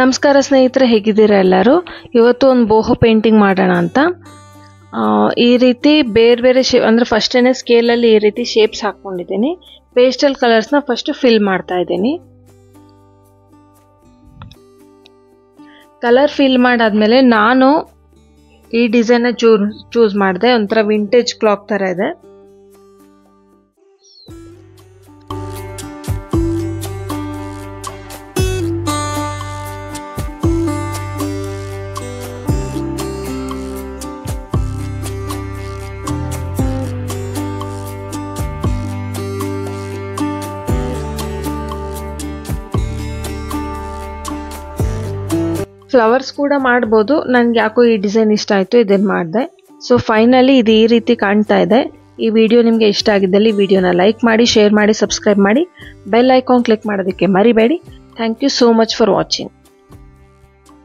ನಮಸ್ಕಾರ ಸ್ನೇಹಿತರೆ, ಹೇಗಿದ್ದೀರಾ ಎಲ್ಲರೂ? ಇವತ್ತು ಒಂದು ಬೋಹೋ ಪೇಂಟಿಂಗ್ ಮಾಡೋಣ ಅಂತ. ಈ ರೀತಿ ಬೇರೆ ಬೇರೆ ಶೇಪ್ ಅಂದರೆ ಫಸ್ಟೇನೆ ಸ್ಕೇಲಲ್ಲಿ ಈ ರೀತಿ ಶೇಪ್ಸ್ ಹಾಕ್ಕೊಂಡಿದ್ದೀನಿ. ಪೇಸ್ಟಲ್ ಕಲರ್ಸ್ನ ಫಸ್ಟ್ ಫಿಲ್ ಮಾಡ್ತಾ ಇದ್ದೀನಿ. ಕಲರ್ ಫಿಲ್ ಮಾಡಾದ್ಮೇಲೆ ನಾನು ಈ ಡಿಸೈನ್ನ ಚೂಸ್ ಮಾಡಿದೆ. ಒಂಥರ ವಿಂಟೇಜ್ ಕ್ಲಾಕ್ ಥರ ಇದೆ. ಫ್ಲವರ್ಸ್ ಕೂಡ ಮಾಡ್ಬೋದು. ನನಗೆ ಯಾಕೋ ಈ ಡಿಸೈನ್ ಇಷ್ಟ ಆಯಿತು, ಇದನ್ನು ಮಾಡಿದೆ. ಸೊ ಫೈನಲಿ ಇದು ಈ ರೀತಿ ಕಾಣ್ತಾ ಇದೆ. ಈ ವಿಡಿಯೋ ನಿಮಗೆ ಇಷ್ಟ ಆಗಿದ್ದಲ್ಲಿ ವಿಡಿಯೋನ ಲೈಕ್ ಮಾಡಿ, ಶೇರ್ ಮಾಡಿ, ಸಬ್ಸ್ಕ್ರೈಬ್ ಮಾಡಿ, ಬೆಲ್ ಐಕಾನ್ ಕ್ಲಿಕ್ ಮಾಡೋದಕ್ಕೆ ಮರಿಬೇಡಿ. Thank you so much for watching.